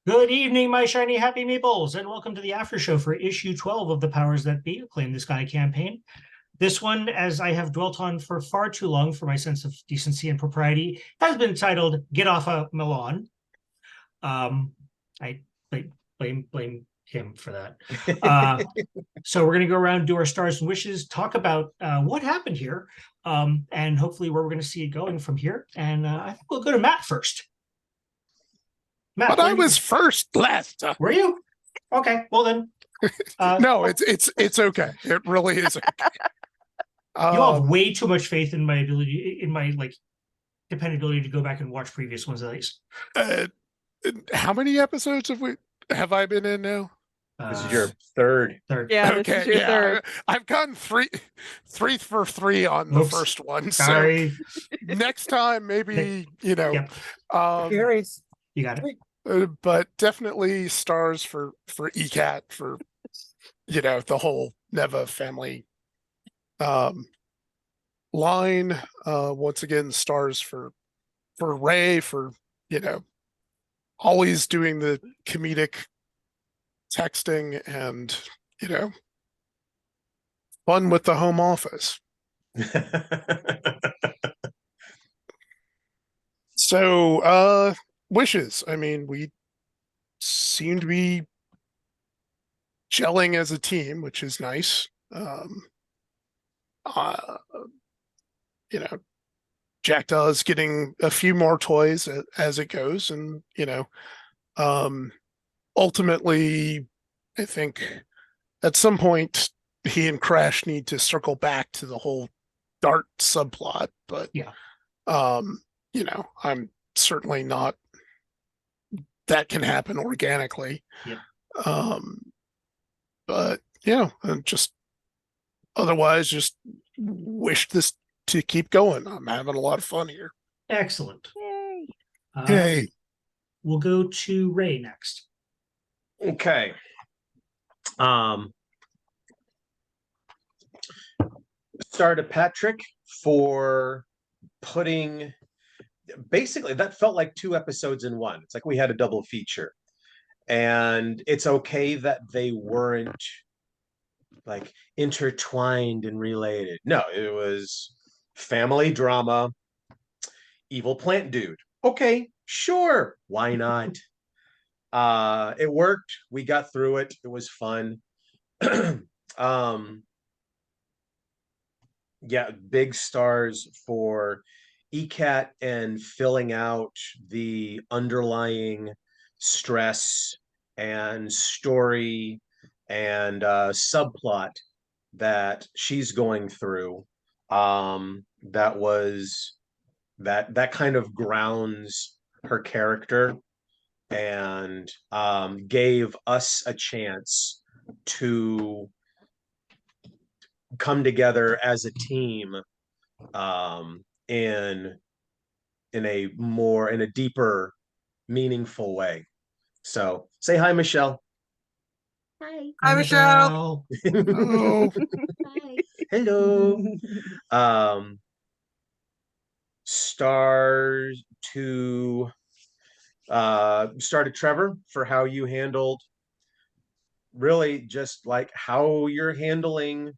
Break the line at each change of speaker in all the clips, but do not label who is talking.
Good evening, my shiny happy meeples, and welcome to the Aftershow for issue 12 of the Powers That Be, Claim the Sky campaign. This one, as I have dwelt on for far too long for my sense of decency and propriety, has been titled Get Off a Milan. I blame him for that. So we're going to go around, do our stars and wishes, talk about what happened here, and hopefully where we're going to see it going from here. And I think we'll go to Matt first. Matt,
But I was first last time.
Were you? Okay, well then.
No, it's okay. It really is okay.
You all have way too much faith in my ability, in my dependability to go back and watch previous ones at least.
How many episodes have I been in now?
This is your third.
Yeah,
okay,
this is your third.
I've gotten three for three on the first one.
Sorry.
So next time, maybe
Yep. You got it.
But definitely stars for ECAT for the whole Neva family line. Once again, stars for Ray for always doing the comedic texting and fun with the home office. So wishes. I mean, we seem to be gelling as a team, which is nice. Jack does getting a few more toys as it goes, and ultimately, I think at some point he and Crash need to circle back to the whole Dart subplot, but
yeah,
I'm certainly not. That can happen organically.
Yeah.
But just otherwise, just wish this to keep going. I'm having a lot of fun here.
Excellent.
Yay.
Hey.
We'll go to Ray next.
Okay. Star to Patrick for putting basically that felt like two episodes in one. It's like we had a double feature. And it's okay that they weren't intertwined and related. No, it was family drama, evil plant dude. Okay, sure. Why not? It worked. We got through it. It was fun. Yeah, big stars for ECAT and filling out the underlying stress and story and subplot that she's going through. That was that kind of grounds her character and gave us a chance to come together as a team in a deeper, meaningful way. So say hi, Michelle.
Hi.
Hi, Michelle.
Hello.
Hi.
Hello. Star to Trevor for how you handled really just like how you're handling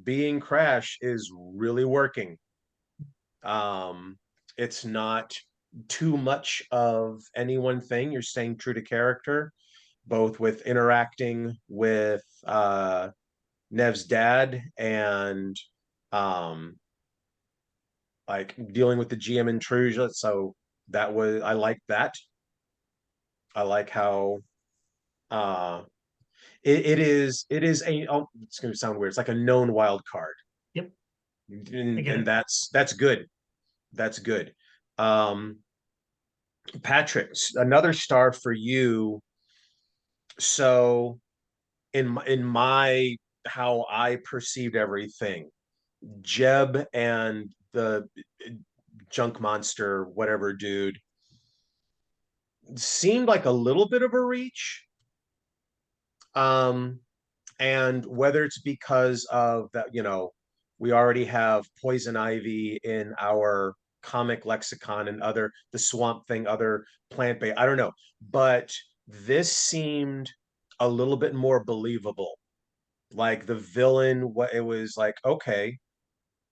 being Crash is really working. It's not too much of any one thing. You're staying true to character, both with interacting with Nev's dad and dealing with the GM intrusion. So I like that. I like how it is it's going to sound weird. It's like a known wild card.
Yep.
And that's good. That's good. Patrick, another star for you. So in my how I perceived everything, Jeb and the junk monster, whatever dude, seemed like a little bit of a reach. And whether it's because of that, we already have Poison Ivy in our comic lexicon and the Swamp Thing, other plant-based, I don't know, but this seemed a little bit more believable. Like the villain, what it was like, okay,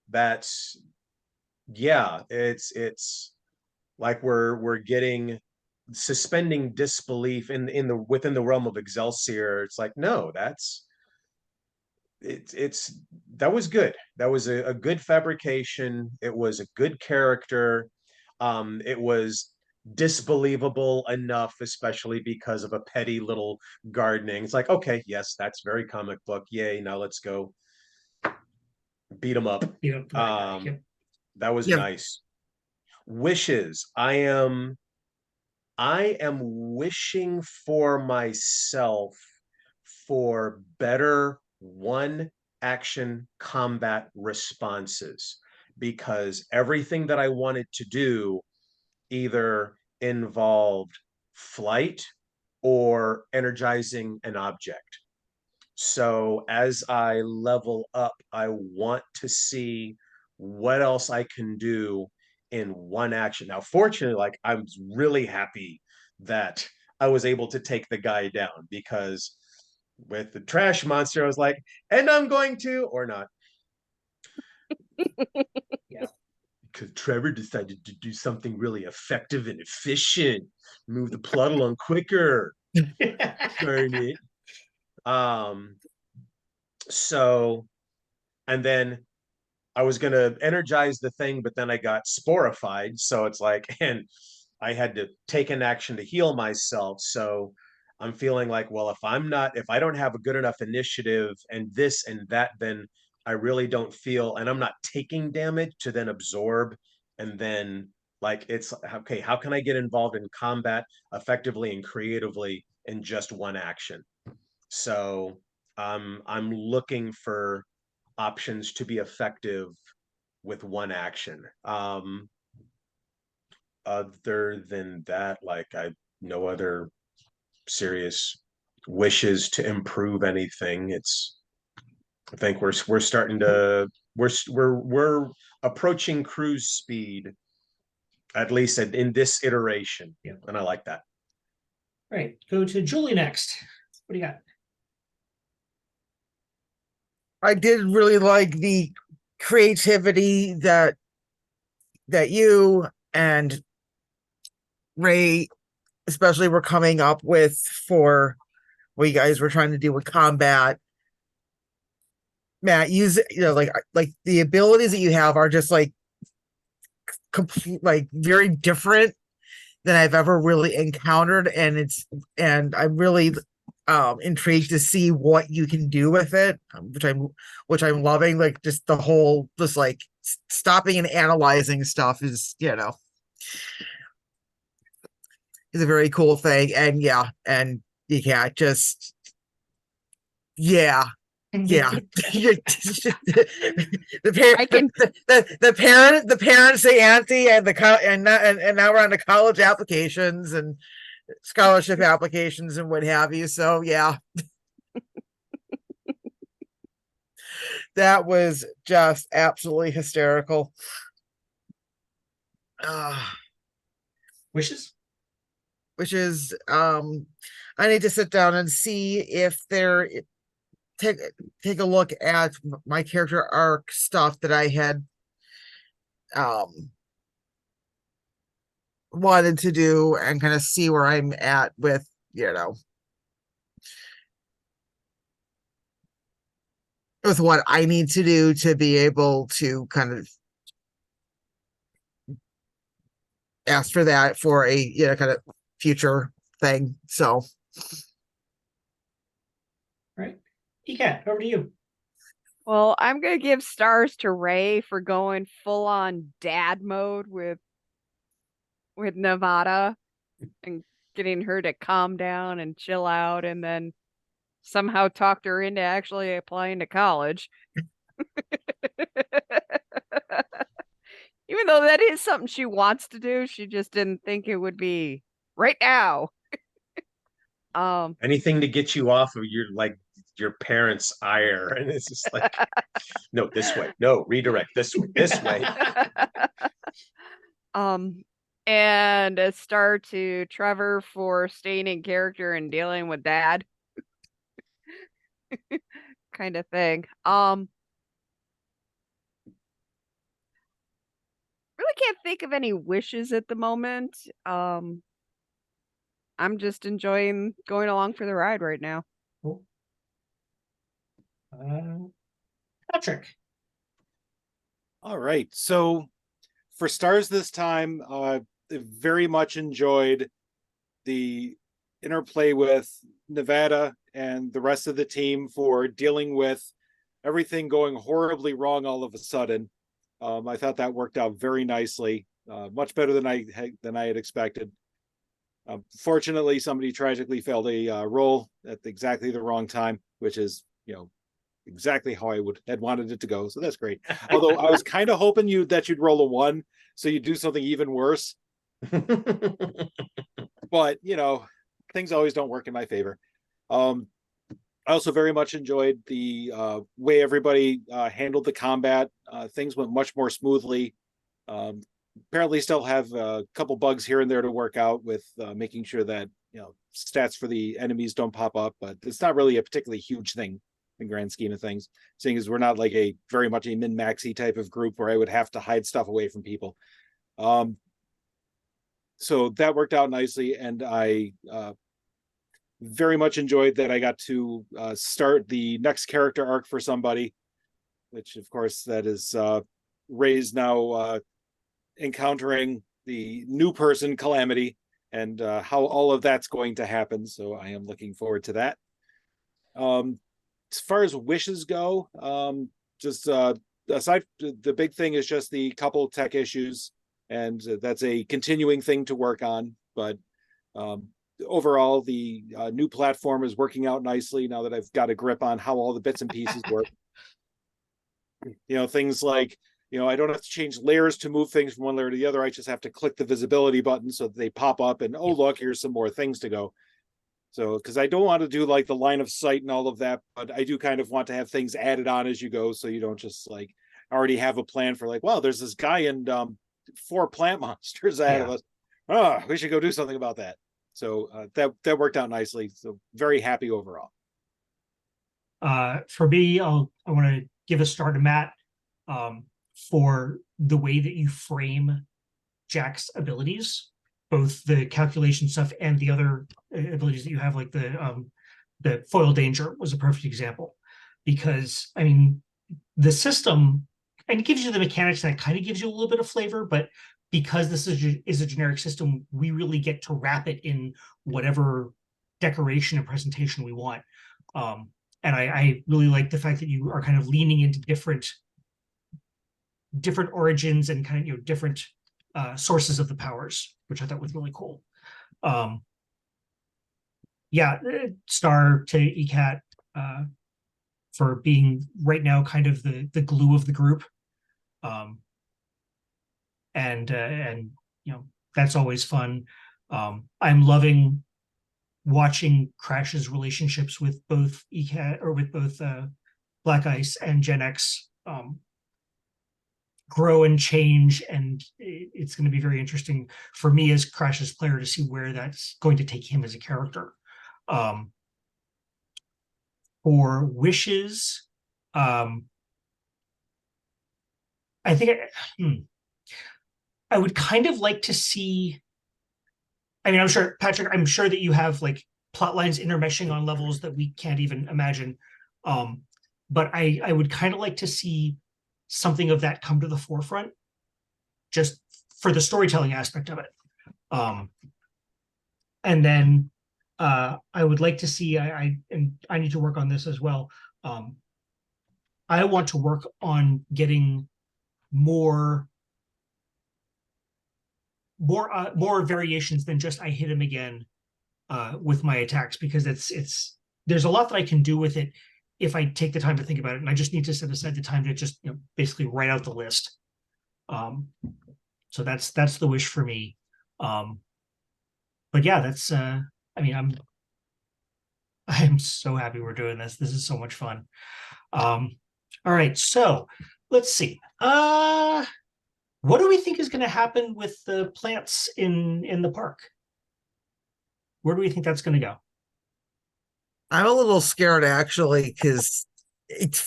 that's yeah, it's like we're getting suspending disbelief in the within the realm of Excelsior. It's like, no, it's that was good. That was a good fabrication. It was a good character. It was disbelievable enough, especially because of a petty little gardening. It's like, okay, yes, that's very comic book. Yay, now let's go beat them up.
Yep. Yep.
That was
Yeah.
nice. Wishes. I am wishing for myself for better one action combat responses, because everything that I wanted to do either involved flight or energizing an object. So as I level up, I want to see what else I can do in one action. Now, fortunately, like I was really happy that I was able to take the guy down, because with the trash monster, I was like, and I'm going to, or not.
Yeah.
Because Trevor decided to do something really effective and efficient, move the plot along quicker. Darn it. So, and then I was gonna energize the thing, but then I got sporified. So it's like, and I had to take an action to heal myself. So I'm feeling like, well, if I don't have a good enough initiative and this and that, then I really don't feel, and I'm not taking damage to then absorb. And then like, it's okay, how can I get involved in combat effectively and creatively in just one action? So I'm looking for options to be effective with one action. Other than that, like I no other serious wishes to improve anything. I think we're starting to we're approaching cruise speed, at least in this iteration.
Yeah.
And I like that.
Right. Go to Julie next. What do you got?
I did really like the creativity that you and Ray especially were coming up with for what you guys were trying to do with combat. Matt, like the abilities that you have are just like complete, like very different than I've ever really encountered, and I'm really intrigued to see what you can do with it, which I'm loving. Like just the whole just like stopping and analyzing stuff is is a very cool thing. And just the parents, the auntie, and now we're on to college applications and scholarship applications and what have you. So yeah, that was just absolutely hysterical.
Wishes?
Which is I need to sit down and see if there take a look at my character arc stuff that I had wanted to do, and kind of see where I'm at with with what I need to do to be able to kind of ask for that for a kind of future thing. So
Right. Ecat, over to you.
Well, I'm gonna give stars to Ray for going full on dad mode with Nevada and getting her to calm down and chill out, and then somehow talked her into actually applying to college. Even though that is something she wants to do, she just didn't think it would be right now.
Anything to get you off of your parents' ire, and it's just like, no, this way, no, redirect this way, this way.
And a star to Trevor for staying in character and dealing with Dad. Kind of thing. Really can't think of any wishes at the moment. I'm just enjoying going along for the ride right now.
Cool. Patrick.
All right. So for stars this time, very much enjoyed the interplay with Nevada and the rest of the team for dealing with everything going horribly wrong all of a sudden. I thought that worked out very nicely, much better than I had expected. Fortunately, somebody tragically failed a roll at exactly the wrong time, which is, exactly how I had wanted it to go. So that's great. Although I was kind of hoping that you'd roll a 1, so you do something even worse. But things always don't work in my favor. I also very much enjoyed the way everybody handled the combat. Things went much more smoothly. Apparently still have a couple bugs here and there to work out with making sure that stats for the enemies don't pop up, but it's not really a particularly huge thing in grand scheme of things, seeing as we're not like a very much a min-maxy type of group where I would have to hide stuff away from people. So that worked out nicely, and I very much enjoyed that I got to start the next character arc for somebody, which of course that is Ray's now encountering the new person Calamity, and how all of that's going to happen. So I am looking forward to that. As far as wishes go, just aside, the big thing is just the couple tech issues, and that's a continuing thing to work on. But overall, the new platform is working out nicely now that I've got a grip on how all the bits and pieces work. Things like, I don't have to change layers to move things from one layer to the other. I just have to click the visibility button so that they pop up and, oh, look, here's some more things to go. So, because I don't want to do like the line of sight and all of that, but I do kind of want to have things added on as you go, so you don't just like already have a plan for like, well, there's this guy and 4 plant monsters ahead of us. Oh, we should go do something about that. So that worked out nicely. So very happy overall.
For me, I want to give a star to Matt for the way that you frame Jack's abilities, both the calculation stuff and the other abilities that you have, like the foil danger was a perfect example, because I mean the system, and it gives you the mechanics that kind of gives you a little bit of flavor, but because this is a generic system, we really get to wrap it in whatever decoration and presentation we want. And I really like the fact that you are kind of leaning into different origins and kind of different sources of the powers, which I thought was really cool. Yeah, star to ECAT for being right now kind of the glue of the group. And that's always fun. I'm loving watching Crash's relationships with both ECAT or with both Black Ice and Gen X grow and change, and it's going to be very interesting for me as Crash's player to see where that's going to take him as a character. For wishes, I think I would kind of like to see, I mean, I'm sure, Patrick, I'm sure that you have like plot lines intermeshing on levels that we can't even imagine. But I would kind of like to see something of that come to the forefront, just for the storytelling aspect of it. And then I would like to see, and I need to work on this as well. I want to work on getting more variations than just I hit him again with my attacks, because it's there's a lot that I can do with it if I take the time to think about it, and I just need to set aside the time to just basically write out the list. So that's the wish for me. But yeah, that's I mean, I'm so happy we're doing this. This is so much fun. All right, so let's see. What do we think is going to happen with the plants in the park? Where do we think that's going to go?
I'm a little scared actually because it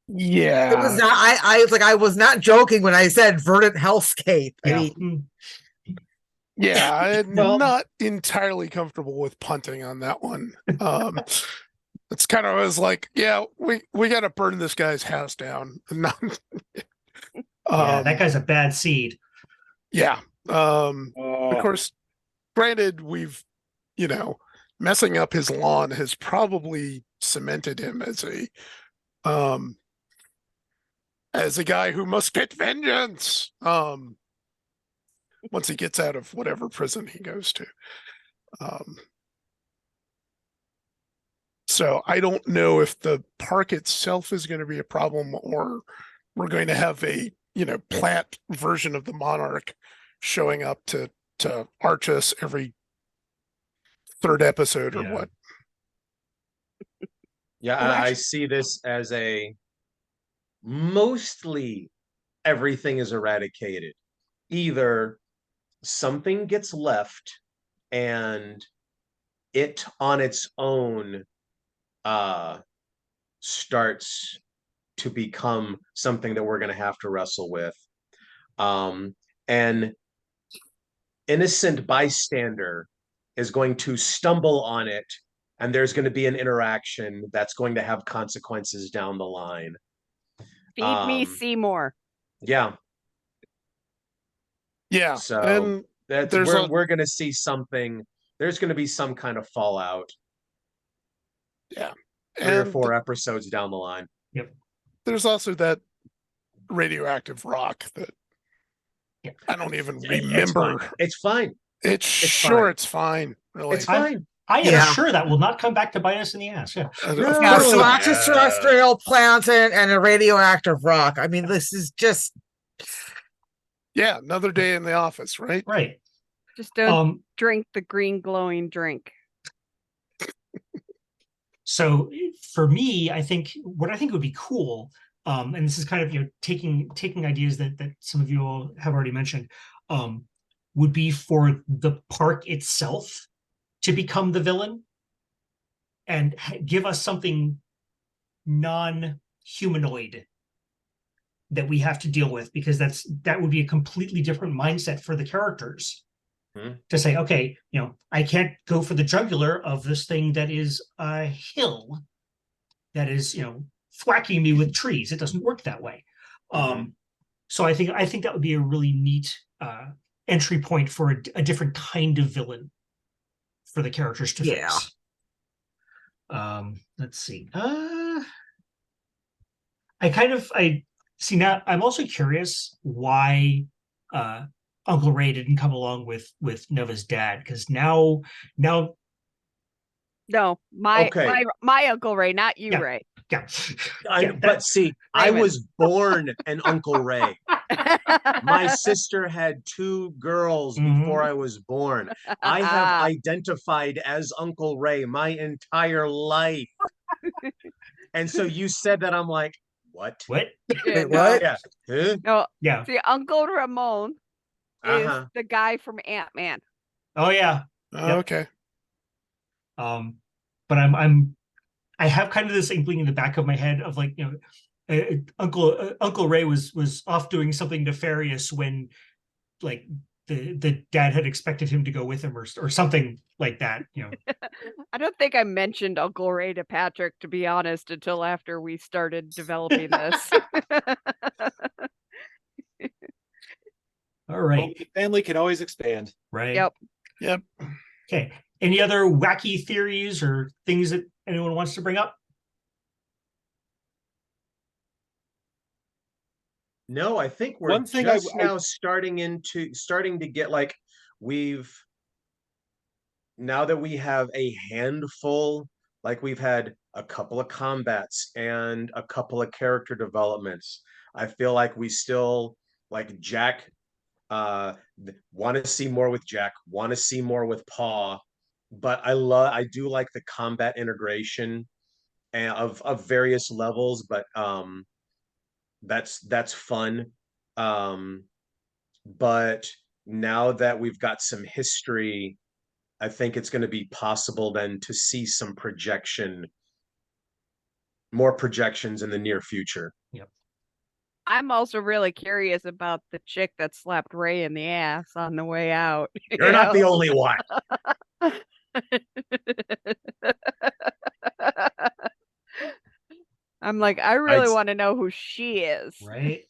was
Yeah.
not. I was like I was not joking when I said verdant hellscape. I
Yeah.
mean,
Yeah, I'm
Well-
not entirely comfortable with punting on that one. It's kind of was like, yeah, we got to burn this guy's house down. Not,
Yeah, that guy's a bad seed.
yeah. Of
Oh,
course, granted, messing up his lawn has probably cemented him as a guy who must get vengeance. Once he gets out of whatever prison he goes to. So I don't know if the park itself is going to be a problem, or we're going to have a plant version of the monarch showing up to arch us every third episode or
Yeah.
what.
Yeah,
Well,
I
actually-
see this as a mostly everything is eradicated. Either something gets left and it on its own starts to become something that we're going to have to wrestle with. An innocent bystander is going to stumble on it, and there's going to be an interaction that's going to have consequences down the line.
Feed me Seymour.
Yeah,
Yeah.
So,
and
that's
There's
we're going to see something. There's going to be some kind of fallout 3 or 4 episodes down the line.
there's also that radioactive rock that
Yeah.
I don't even
It's
remember.
fine. It's fine.
It's fine. Really.
It's fine.
I am
Yeah.
sure that will not come back to bite us in the ass. Yeah.
Of
No.
yeah,
course
so
not.
extraterrestrial plant and a radioactive rock. I mean, this is just
Yeah, another day in the office, right?
Right.
Just don't
Um,
drink the green glowing drink.
so for me, I think what I think would be cool, and this is kind of taking ideas that some of you all have already mentioned, would be for the park itself to become the villain and give us something non-humanoid that we have to deal with, because that would be a completely different mindset for the characters. To say, okay, I can't go for the jugular of this thing that is a hill that is, thwacking me with trees. It doesn't work that way. So I think that would be a really neat entry point for a different kind of villain for the characters to face. Let's see. I see now. I'm also curious why Uncle Ray didn't come along with Neva's dad, because now
No, my
Okay.
my Uncle Ray, not you,
Yeah.
Ray.
yeah,
But see, I
Raven.
was born an Uncle Ray. My sister had 2 girls before I was born. I have identified as Uncle Ray my entire life. And so you said that, I'm like, what?
what?
wait, what?
Yeah. Huh?
No,
Yeah.
see, Uncle Ramon is
Uh-huh.
the guy from Ant-Man.
Oh yeah. Yep.
Okay.
But I have kind of this inkling in the back of my head of like, Uncle Ray was off doing something nefarious when like the dad had expected him to go with him or something like that.
I don't think I mentioned Uncle Ray to Patrick, to be honest, until after we started developing this.
All right.
well, the family can always expand.
Right.
Yep.
Yep.
Okay. Any other wacky theories or things that anyone wants to bring up?
No, I think we're
One thing
just
I-
now starting to get like, now that we have a handful, like we've had a couple of combats and a couple of character developments. I feel like we still, like Jack, want to see more with Jack, want to see more with Paw, but I do like the combat integration and of various levels, but That's fun. But now that we've got some history, I think it's going to be possible then to see some more projections in the near future.
I'm also really curious about the chick that slapped Ray in the ass on the way out.
You're not the only one.
I'm like, I really
I'd-
want to know who she is.
Right.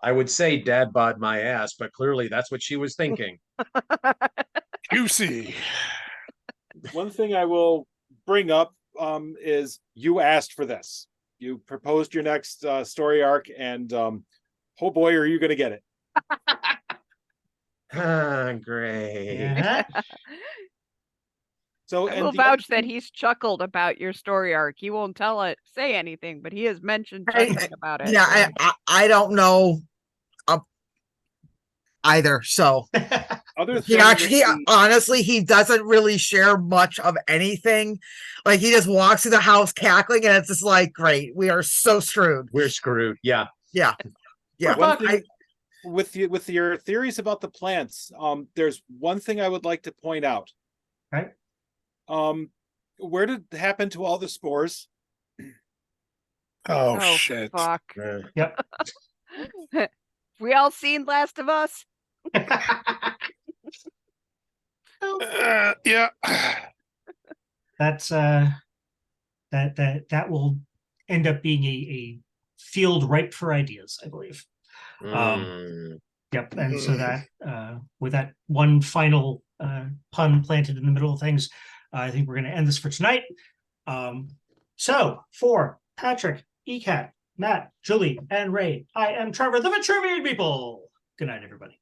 I would say dad bod my ass, but clearly that's what she was thinking.
Juicy.
One thing I will bring up is you asked for this. You proposed your next story arc, and oh boy, are you going to get it?
Ah, great.
Yeah.
So,
I
and
will
the
vouch that he's chuckled about your story arc. He won't say anything, but he has mentioned chuckling about it.
Yeah, I don't know either. So
other
he
thing
actually,
with the-
honestly, he doesn't really share much of anything. Like he just walks through the house cackling, and it's just like, great, we are so screwed.
We're screwed. Yeah.
Yeah, yeah.
one thing with your theories about the plants, there's one thing I would like to point out.
Right.
Where did it happen to all the spores?
Oh, shit.
Fuck.
Yep.
We all seen Last of Us?
Yeah.
That's that will end up being a field ripe for ideas, I believe.
Mm.
Yep. And so that with that one final pun planted in the middle of things, I think we're going to end this for tonight. So for Patrick, ECAT, Matt, Julie, and Ray, I am Trevor, the Vitruvian people. Good night, everybody.